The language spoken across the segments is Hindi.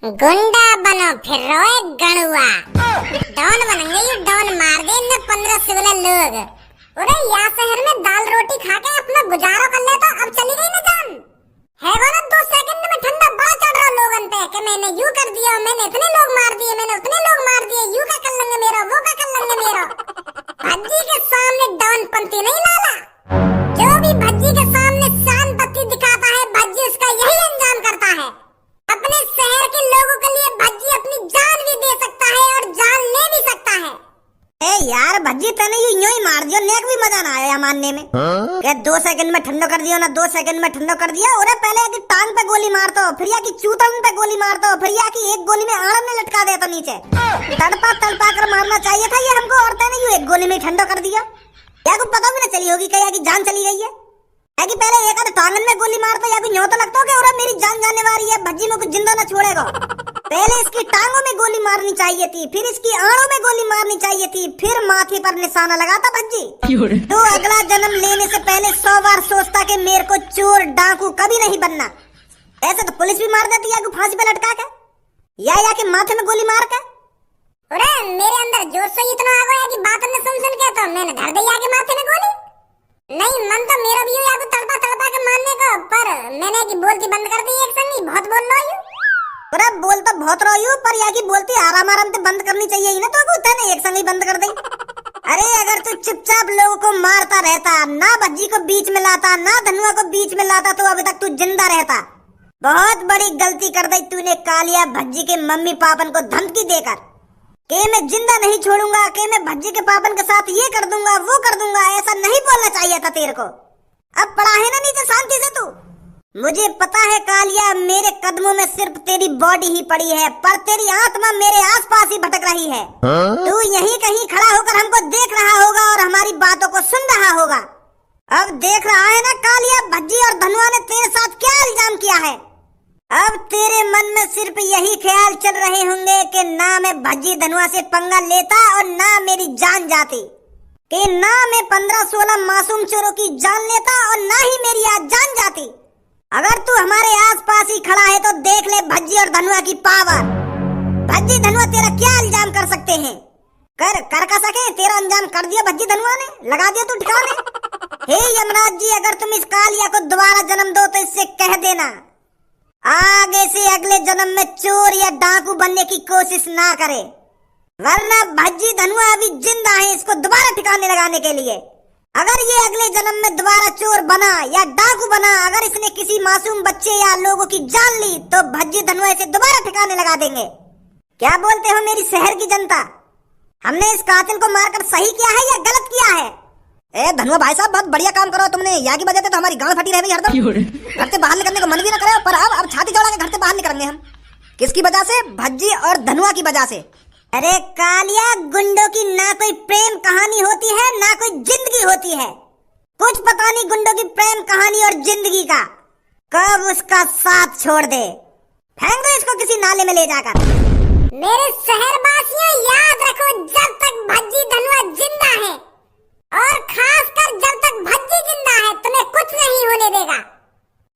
गुंडा बनो फिर रोए गणुआ। डॉन बनेंगे ये, डॉन मार दे इनने 15-16 लोग। अरे यहाँ शहर में दाल रोटी खा के अपना गुजारो कर ले तो अब चली गई ना जान। है वो ना 2 सेकंड में ठंडा बड़ा चढ़ रहा लोगन पे कि मैंने यूं कर दिया, मैंने इतने लोग मार दिए, मैंने उतने लोग मार दिए, यूं का कर लेंगे मेरा, वो का कर लेंगे मेरा। भज्जी के सामने डॉन पंती नहीं लाला। जो भी भज्जी के सामने शान पत्ती दिखाता है, भज्जी उसका यही अंजाम करता है। अपने शहर के लोगों के लिए भज्जी अपनी जान भी दे सकता है और जान ले भी सकता है। ए यार भज्जी तने यूं ही मार दियो, नेक भी मजा ना आया मारने में। क्या 2 सेकंड में ठंडो कर दियो ना, 2 सेकंड में ठंडो कर दिया। और पहले की टांग पे गोली मारतो, फिर या की चूतन पे गोली मारतो, फिर या की एक गोली में आड़ में लटका देतो नीचे। तड़पा तड़पा कर मारना चाहिए था ये हमको, और तने यूं एक गोली में ठंडो कर दिया। या को पता भी ना चली होगी क्या की जान चली गई है। कि पहले एक आध टांगन में गोली मारता या यूं तो लगता है और मेरी जान जाने वाली है, भज्जी में कुछ जिंदा ना छोड़ेगा। पहले इसकी टांगों में गोली मारनी चाहिए थी, फिर इसकी आड़ों में गोली मारनी चाहिए थी, फिर माथे पर निशाना लगाता भज्जी। तो अगला जन्म लेने से पहले 100 बार सोचता कि मेरे को चोर डाकू कभी नहीं बनना। ऐसे तो पुलिस भी मार देती है फांसी पे लटका के, या के माथे में गोली मार के। अरे मेरे अंदर जोश से इतना आ गया कि बात ने सुन के तो मैंने धर दी आगे माथे में गोली। नहीं मन तो मेरा भी है आपको तड़पा तड़पा के मारने का, पर मैंने की बोलती बंद कर दी। एक संगी बहुत बोल रहा हूं, पर अब बोल तो बहुत रहा हूं, पर या की बोलती आराम आराम से बंद करनी चाहिए ही ना, तो होता है ना एक संगी बंद कर दी। अरे अगर तू चुपचाप लोगों को मारता रहता, ना भज्जी को बीच में लाता, ना धनुआ को बीच में लाता, तो अभी तक तू जिंदा रहता। बहुत बड़ी गलती कर दी तूने कालिया, भज्जी के मम्मी पापन को धमकी देकर के मैं जिंदा नहीं छोड़ूंगा, के मैं भज्जी के पापन के साथ ये कर दूंगा, वो कर दूंगा। ऐसा नहीं बोलना चाहिए था तेरे को। अब पड़ा है ना नीचे शांति से तू। मुझे पता है कालिया, मेरे कदमों में सिर्फ तेरी बॉडी ही पड़ी है, पर तेरी आत्मा मेरे आसपास ही भटक रही है। तू यहीं कहीं खड़ा होकर हमको देख रहा होगा और हमारी बातों को सुन रहा होगा। अब देख रहा है ना कालिया, भज्जी और धनुआ ने तेरे साथ क्या इल्जाम किया है। अब तेरे मन में सिर्फ यही ख्याल चल रहे होंगे कि ना मैं भज्जी धनुआ से पंगा लेता और ना मेरी जान जाती, कि ना मैं 15-16 मासूम चोरों की जान लेता और ना ही मेरी आज जान जाती। अगर तू हमारे आसपास ही खड़ा है तो देख ले भज्जी और धनुआ की पावर। भज्जी धनुआ तेरा क्या इल्जाम कर सकते हैं, कर का सके तेरा अंजाम कर दिया भज्जी धनुआ ने, लगा दिया तू ठिकाने। हे यमराज जी, अगर तुम इस कालिया को दोबारा जन्म दो तो इससे कह देना आगे से अगले जन्म में चोर या डाकू बनने की कोशिश ना करे, वरना भज्जी धनुआ अभी जिंदा है इसको दोबारा ठिकाने लगाने के लिए। अगर ये अगले जन्म में दोबारा चोर बना या डाकू बना, अगर इसने किसी मासूम बच्चे या लोगों की जान ली, तो भज्जी धनुआ इसे दोबारा ठिकाने लगा देंगे। क्या बोलते हो मेरी शहर की जनता, हमने इस कातिल को मारकर सही किया है या गलत किया है। ए धनुआ भाई साहब, बहुत बढ़िया काम करो तुमने। यहाँ की वजह से तो हमारी गांड फटी रह गई हरदम, घर से बाहर निकलने को मन भी ना करे, पर अब छाती चौड़ा के घर से बाहर निकलेंगे हम। किसकी वजह से? भज्जी और धनुआ की वजह से। अरे कालिया, गुंडों की ना कोई प्रेम कहानी होती है ना कोई जिंदगी होती है। कुछ पता नहीं गुंडों की प्रेम कहानी और जिंदगी का, कब उसका साथ छोड़ दे। फेंक दो इसको किसी नाले में ले जाकर। मेरे शहरवासियों याद रखो, जब तक भज्जी धनुआ जिंदा है और खासकर जब तक भज्जी जिंदा है, तुम्हें कुछ नहीं होने देगा।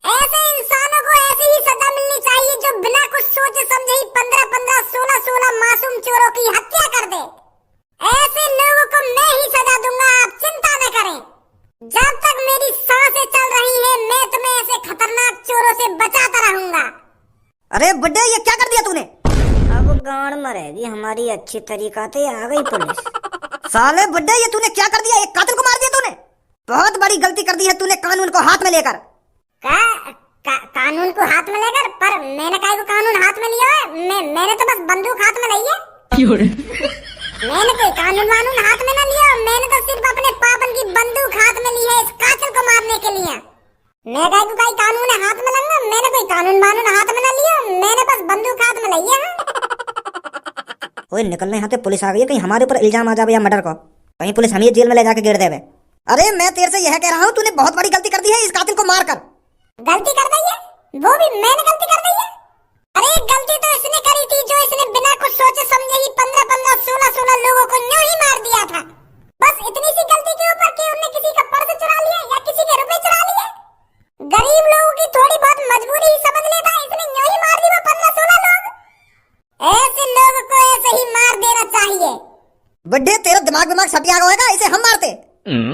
ऐसे इंसानों को ऐसी ही सजा मिलनी चाहिए जो बिना कुछ सोचे समझे ही 15-15, 16-16 मासूम चोरों की हत्या कर दे। ऐसे लोगों को मैं ही सजा दूंगा, आप चिंता न करें। जब तक मेरी सांसें चल रही है, मैं तुम्हें ऐसे खतरनाक चोरों से बचाता रहूंगा। अरे बुड्ढे, ये क्या कर दिया तूने? अब गांड मरेगी हमारी अच्छी तरीका से। आ गई पुलिस। साले बुड्ढे, ये तूने क्या कर दिया? एक कातिल को मार दिया तूने। बहुत बड़ी गलती कर दी है तूने कानून को हाथ में लेकर। कानून को हाथ में लेकर? पर मैंने काहे को कानून हाथ में लिया है? मैंने तो बस बंदूक हाथ में ली है। मैंने कोई कानून वानून हाथ में ना लिया, मैंने तो सिर्फ अपने पापन की बंदूक हाथ में ली है इस कातिल को मारने के लिए। मैं काहे को कानून हाथ में लूंगा? मैंने कोई कानून वानून हाथ में ना लिया, मैंने बस बंदूक हाथ में ली है। ओए निकलने यहाँ पे पुलिस आ गई है, कहीं हमारे ऊपर इल्जाम आ जावे या मर्डर को, कहीं पुलिस हमें जेल में ले जाके गिर देवे। अरे मैं तेरे से यह कह रहा हूँ, तूने बहुत बड़ी गलती कर दी है इस कातिल को मारकर। गलती कर दी है? वो भी मैंने गलती कर दी है? अरे गलती तो इसने करी थी जो इसने बिना कुछ सोचे समझे ही 15-15, 16-16 लोगों को न्यों ही मार दिया था। बस इतनी सी गलती के ऊपर कि उनने किसी का पर्स चुरा लिया या किसी के रुपए चुरा लिए। गरीब लोगों की थोड़ी बहुत मजबूरी ही समझ लेता, इसने न्यों ही मार दी वो 15-16 लोग। क्या होगा, इसे हम मारते।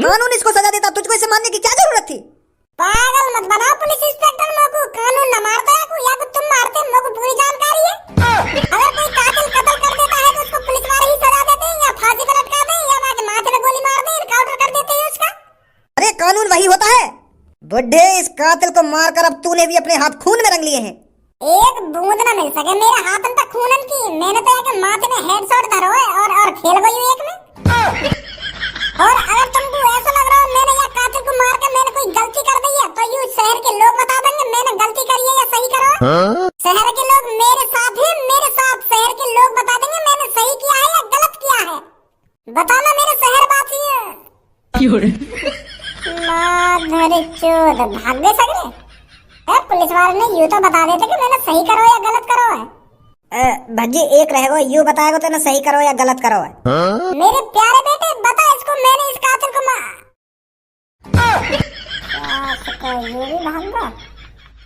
कानून इसको सजा देता, तुझको इसे मारने की क्या जरूरत थी? पागल मत बनाओ पुलिस इंस्पेक्टर, मेरे को कानून न मारता है या तो तुम मारते, मेरे को पूरी जानकारी है। अगर कोई कातिल कत्ल कर देता है तो उसको पुलिस वाले ही सजा देते हैं या फांसी पर लटका दें या माथे में गोली मार दें, एनकाउंटर कर देते हैं उसका। अरे कानून वही होता है बुड्ढे, इस कातिल को मारकर अब तूने भी अपने हाथ खून में रंग लिए हैं। एक बूंद न मिल सके मेरे हाथन पे खूनन की, मैंने तो एक माथे में हेडशॉट धरो है और खेल गई हूं एक में। और अगर तुमको ऐसा लग रहा है मैंने या कातिल को मार के मैंने कोई गलती कर दी है तो यूं शहर के लोग बता देंगे मैंने गलती करी है या सही करा है। शहर के लोग मेरे साथ हैं, मेरे साथ शहर के लोग बता देंगे मैंने सही किया है या गलत किया है। बताना मेरे शहरवासी माधर चोद भाग गए सगरे। पुलिस वाले ने यूं तो बता देते कि मैंने सही करो या गलत करो है। भज्जी एक रहेगा, यूं बताएगा तो ना सही करो या गलत करो है। मेरे प्यारे बेटे बता इसको, मैंने इस कातिल को ये भी भाग गया।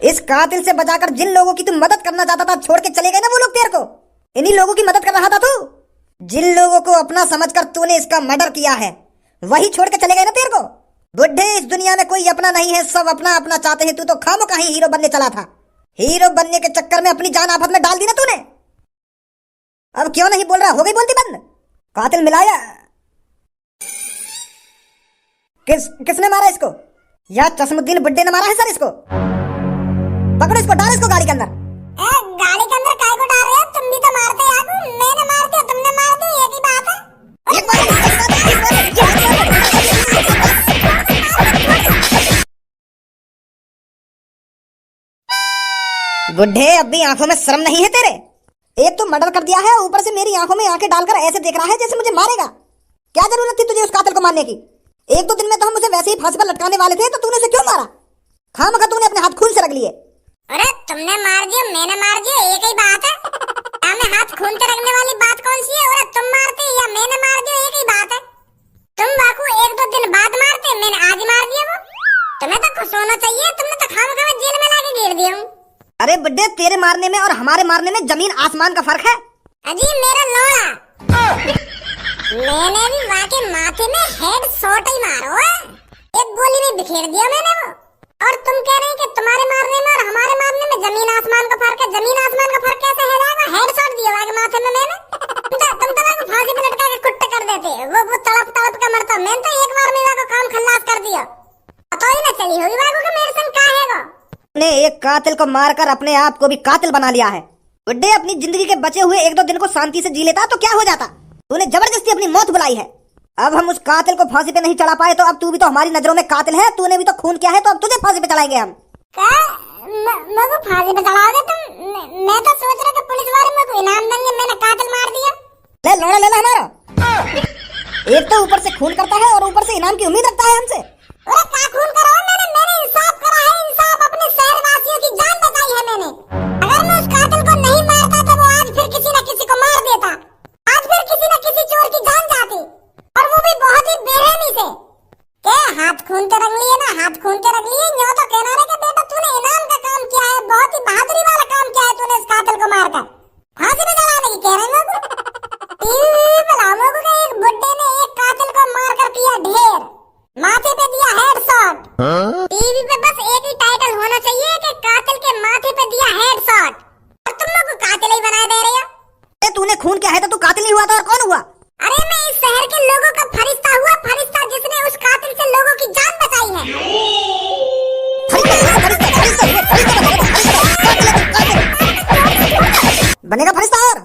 इस कातिल से बचाकर जिन लोगों की तुम मदद करना चाहता था छोड़ के चले गए ना वो लोग तेरे को, इन्हीं लोगों की मदद कर रहा था तू। जिन लोगों को अपना समझकर तूने इसका मर्डर किया है वही छोड़ के चले गए ना तेरे को। बुड्ढे इस दुनिया में कोई अपना नहीं है, सब अपना अपना चाहते हैं। तू तो खामोखा ही हीरो बनने चला था, हीरो बनने के चक्कर में अपनी जान आफत में डाल दी ना तूने। अब क्यों नहीं बोल रहा, हो गई बोलती बंद। कातिल मिलाया, किसने मारा इसको? या चश्मुद्दीन बुड्ढे ने मारा है सर इसको? पकड़ो इसको, डालो इसको गाड़ी के अंदर। गाड़ी के अंदर काय को डाल रहे हो? तुम भी तो मारते यार, मैंने मार दिया तुमने मार दिया, एक ही बात है। बुड्ढे अब भी आंखों में शर्म नहीं है तेरे? एक तो मर्डर कर दिया है, ऊपर से मेरी आंखों में आंखें डालकर ऐसे देख रहा है जैसे मुझे मारेगा। क्या जरूरत थी तुझे उस कातिल को मारने की? एक दो दिन में तो हम उसे वैसे ही फांसी पर लटकाने वाले थे, तो तूने उसे क्यों मारा? खामखा तूने अपने हाथ खून से रख लिए। अरे तुमने मार दिया मैंने मार दिया, एक ही बात है। हमें हाथ खून से रखने वाली बात कौन सी है? अरे तुम मारते या मैंने मार दिया, एक ही बात है। तुम बाकू एक दो दिन बाद मारते, मैंने आज मार दिया वो। तुम्हें तो खुश होना चाहिए, तुमने तो खामखा जेल में लाके गिर दिया हूँ। अरे बुड्ढे तेरे मारने में और हमारे मारने में जमीन आसमान का फर्क है। अजी मेरा लोड़ा, मैंने भी वाके माथे में हेड शॉट ही मारो है, एक गोली में बिखेर दिया मैंने वो। और तुम कह रहे हैं कि तुम्हारे मारने में और हमारे मारने में जमीन आसमान का फर्क है। जमीन आसमान का फर्क कैसे है जाएगा? हेड शॉट दिया वाके माथे में मैंने। तुम तो वाको फांसी पे लटका के कुट्टे कर देते, वो तड़प तड़प के मरता। मैंने तो एक बार में वाको काम खल्लास कर दिया, पता ही ना चली होगी वाको कि मेरे संग का हैगा। ने एक कातिल को मारकर अपने आप को भी कातिल बना लिया है। बुड्ढे अपनी जिंदगी के बचे हुए एक दो दिन को शांति से जी लेता तो क्या हो जाता? तूने जबरदस्ती अपनी मौत बुलाई है। अब हम उस कातिल को फांसी पे नहीं चढ़ा पाए तो अब तू भी तो हमारी नजरों में कातिल है। तूने भी तो खून किया है, तो अब तुझे फांसी पे चढ़ाएंगे हम। मेरे को फांसी पे चढ़ाओगे तुम? मैं तो सोच रहा था पुलिस वाले मेरे को इनाम देंगे, मैंने कातिल मार दिया। ले लोड़ा ले ला हमारा। एक तो ऊपर से खून करता है और ऊपर से इनाम की उम्मीद रखता है हमसे। अरे क्या खून करा है मैंने इंसाफ करा है, इंसाफ। अपने शहरवासियों की जान बचाई है मैंने। अगर मैं उस कातिल को नहीं मारता तो वो आज फिर किसी न किसी को मार देता, आज फिर किसी न किसी चोर की जान जाती, और वो भी बहुत ही बेरहमी से। के हाथ खूनते रख लिए ना, हाथ खूनते रख लिए। न्यों तो कहना रे कि बेटा तूने इनाम का काम किया है, बहुत ही बहादुरी वाला काम किया है तूने इस कातिल को मारकर फांसी पे चढ़ाने की कह रहे हो। टीवी पे लाओ को एक बुड्ढे ने एक कातिल को मारकर किया ढेर, माथे पे दिया हेडशॉट। टीवी पे बस एक ही टाइटल होना चाहिए कि कातिल के माथे पे दिया हेडशॉट, और तुम लोग को कातिल ही बना दे रहे हो। तूने खून किया है तो तू कातिल नहीं हुआ था और कौन हुआ? अरे मैं इस शहर के लोगों का फरिश्ता हुआ, फरिश्ता जिसने उस कातिल से लोगों की जान बचाई है। बनेगा फरिश्ता और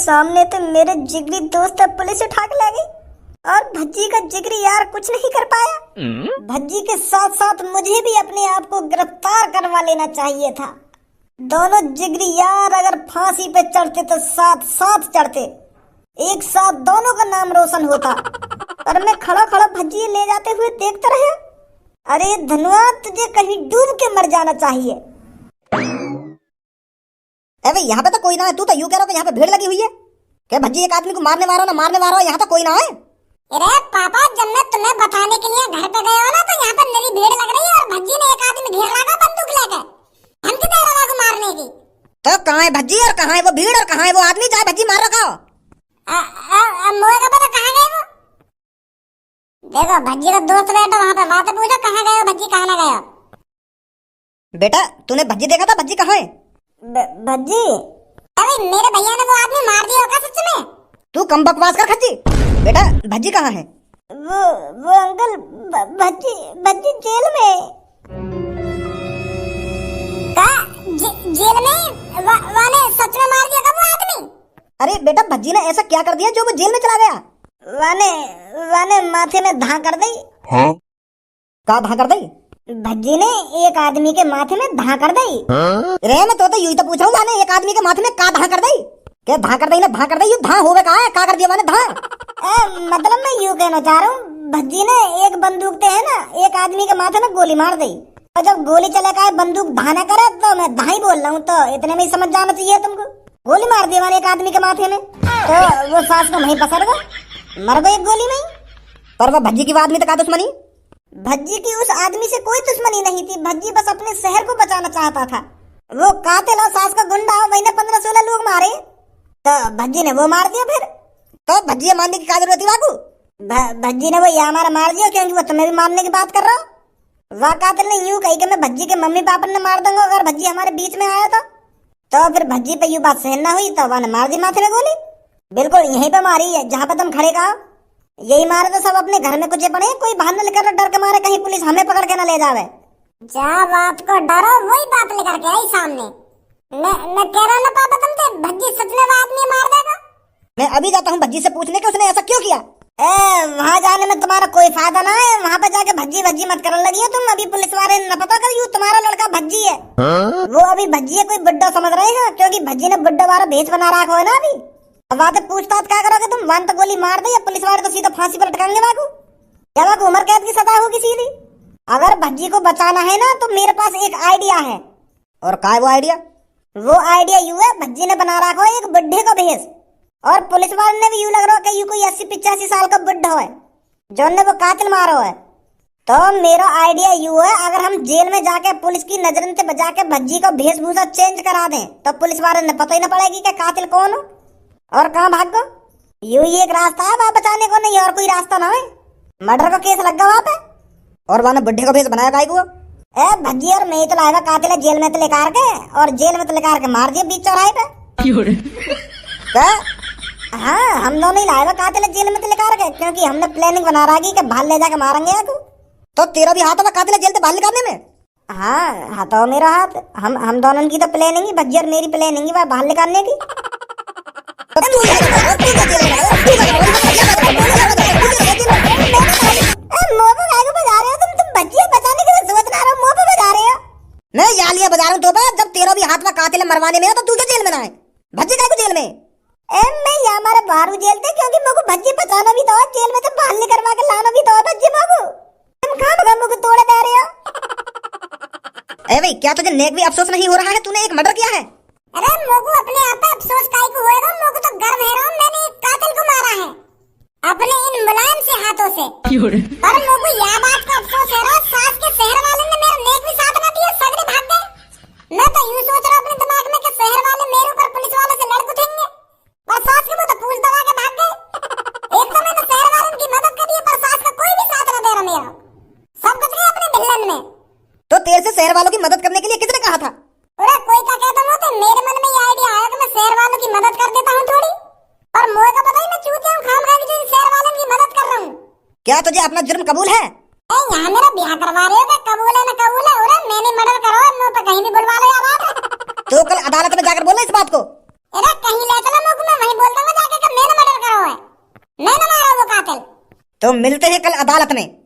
सामने तो मेरे जिगरी दोस्त पुलिस उठा के ले गई और भज्जी का जिगरी यार कुछ नहीं कर पाया। भज्जी के साथ साथ मुझे भी अपने आप को गिरफ्तार करवा लेना चाहिए था। दोनों जिगरी यार अगर फांसी पे चढ़ते तो साथ साथ चढ़ते, एक साथ दोनों का नाम रोशन होता। पर मैं खड़ा खड़ा भज्जी ले जाते हुए देखता रहा। अरे धनुआ, तुझे कहीं डूब के मर जाना चाहिए। अबे यहाँ पे तो कोई ना है, तू तो यूं कह रहा है यहाँ पे भीड़ लगी हुई है। क्या भज्जी एक आदमी को मारने वाला ना मारने वाला, यहाँ तो कोई ना है। अरे पापा, जब मैं तुम्हें बताने के लिए घर पे गया हो ना तो यहाँ पर मेरी भीड़ लग रही है और भज्जी ने एक आदमी घेर लगा बंदूक लेकर धमकी दे रहा को मारने की। तो कहाँ है भज्जी और कहाँ है वो भीड़ और कहाँ है वो आदमी चाहे भज्जी मार रखा हो? मोए का पता कहाँ गए वो? देखो भज्जी का दोस्त बैठा वहाँ पे, बात पूछो कहाँ गए हो भज्जी, कहाँ ना गए हो? बेटा तूने भज्जी देखा था? भज्जी कहाँ है? भज्जी? अरे मेरे भैया ने वो आदमी मार दिया होगा सच में। तू कम बकवास कर खज्जी। बेटा भज्जी कहाँ है? वो अंकल भज्जी जेल में। जेल में? वाने सच में मार दिया का वो आदमी? अरे बेटा भज्जी ने ऐसा क्या कर दिया जो वो जेल में चला गया? वाने माथे में धा कर दी। हाँ? का धा कर दी? भज्जी ने एक आदमी के माथे में धा कर दी। रे मैं तो यूं तो पूछा हूँ, वाने एक आदमी के माथे में का धा कर दी? क्या धा कर दी ना धा कर दी? धा होवे का है, का कर दिया मैंने धा? मतलब मैं यूं कहना चाह रहा हूँ, भज्जी ने एक बंदूक ते है ना एक आदमी के माथे में गोली मार दी और जब गोली चले का बंदूक धा ना करे तो मैं धा ही बोल रहा हूँ, तो इतने में ही समझ जाना चाहिए तुमको। गोली मार दी मैंने एक आदमी के माथे में तो वो सांस को वहीं पसर गया, मर गई एक गोली में। पर वो भज्जी की आदमी तो का दुश्मनी? भज्जी की उस आदमी से कोई दुश्मनी नहीं थी, भज्जी बस अपने शहर को बचाना चाहता था। वो कातिल और सास का गुंडा मैंने 15-16 लोग मारे तो भज्जी ने वो मार दिया। फिर तो भज्जी मारने की क्या जरूरत थी बाबू? भज्जी ने वो ये हमारा मार दिया क्योंकि वो तुम्हें भी मारने की बात कर रहा हूँ। वह कातिल ने यूं कही कि मैं भज्जी के मम्मी पापा ने मार दूंगा अगर भज्जी हमारे बीच में आया तो फिर भज्जी पे यूं बात सहन ना हुई तो वह मार दी माथे में गोली। बिल्कुल यहीं पे मारी है जहाँ पे तुम खड़े कहा। यही मारे तो सब अपने घर में कुछ पड़े, कोई बहाना लेकर डर के मारे कहीं पुलिस हमें पकड़ के ना ले जावे। जब आपको डरो वही बात लेकर के आई सामने। मैं कह रहा ना पापा तुमसे भज्जी सच में वो आदमी मार देगा। मैं अभी जाता हूँ भज्जी से पूछने के उसने ऐसा क्यों किया। वहाँ जाने में तुम्हारा कोई फायदा ना है, वहाँ पे जाके भज्जी भज्जी मत करने लगी हो तुम। अभी पुलिस वाले न पता कर यू तुम्हारा लड़का भज्जी है। वो अभी भज्जी है कोई बुड्ढा समझ रहे हैं क्योंकि भज्जी ने बुड्ढा वाला भेष बना रखा है ना। अभी वहाँ पे पूछताछ क्या करोगे तुम? वन तो गोली मार दे या पुलिस वाले तो सीधा फांसी पर लटकाएंगे बाबू। क्या बाबू उम्र कैद की सजा होगी सीधी। अगर भज्जी को बचाना है ना तो मेरे पास एक आइडिया है। और क्या है वो आइडिया? वो आइडिया यू है, भज्जी ने बना रखा है एक बुढ़े का भेष और पुलिस वाले ने भी यूं लग रहा है कि यू कोई 80-85 साल का बुढ़ा है जो ने वो कातिल मारो है। तो मेरा आइडिया यू है, अगर हम जेल में जाके पुलिस की नजर से बचा के भज्जी का वेशभूषा चेंज करा दें तो पुलिस वाले ने पता ही न पड़ेगी कि कातिल कौन हो और कहाँ भाग गो। यू ही एक रास्ता है वहाँ बचाने को, नहीं और कोई रास्ता ना है। मर्डर का केस लग गया वहाँ पे और वहाँ बुढ़े का भेष बनाया गाय को। भज्जी और मैं तो लाएगा कातिल जेल में तो लेकर के और जेल में तो लेकर के मार दिया बीच चौराहे पे। क्या? हाँ हम दोनों ही लाएगा कातिल जेल में तो लेकर के क्योंकि हमने प्लानिंग बना रहा कि बाहर ले जाके मारेंगे आपको। तो तेरा भी हाथ है कातिल जेल से बाहर निकालने में? हाँ हाथों मेरा हाथ। हम दोनों की तो प्लानिंग ही, भज्जी और मेरी प्लानिंग ही बाहर निकालने की। मैं यालियां बजा रहा हूँ तो जब तेरा भी हाथ में कातिल मरवाने में हो तो तू क्या जेल में ना है? भज्जी का जेल में? मैं यहाँ हमारे बाहर जेल थे क्योंकि मुझे भज्जी बचाना भी तो जेल में तो बाहर ले करवा के लाना भी तो भज्जी मुझे। तुम कहाँ मुझे तोड़े दे रहे हो? ए भाई क्या तुझे नेक भी अफसोस नहीं हो रहा है तूने एक मर्डर किया है? अरे मोगू अपने आप पे अफसोस काहे को होएगा? मोगू तो गर्व है मैंने एक कातिल को मारा है अपने इन मुलायम से हाथों से। पर मोगू यह बात का अफसोस है सास के शहर वाले ने मेरा नेक भी साथ न दिया, सगरे भाग गए। मैं तो यूं सोच रहा अपने दिमाग में कि शहर वाले मेरे ऊपर पुलिस वालों से लड़ उठेंगे पर सास के वो तो पूछ दबा के भाग गए। एक तो मैं तो शहर वालों की मदद करी पर सास का कोई भी साथ न दे रहा मेरा, सब कुछ गए अपने भिल्लन में। तो तेरे से शहर वालों की मदद करने के लिए किसने कहा था? अरे कोई क्या कहता हूँ तो मेरे मन में ये आइडिया आया कि मैं शहर वालों की मदद कर देता हूँ थोड़ी, और मोए का पता ही मैं चूतिया हूँ खाम खा के शहर वालों की मदद कर रहा हूँ। क्या तुझे अपना जुर्म कबूल है? यहाँ मेरा ब्याह करवा रहे हो क्या? कबूल है न कबूल है? अरे मैंने मर्डर करो मुँह पे कहीं भी बुलवा लो यार। तो कल अदालत में जाकर बोला इस बात को? अरे कहीं ले चलो मुझे, मैं वहीं बोलता तो मिलते हैं कल अदालत में।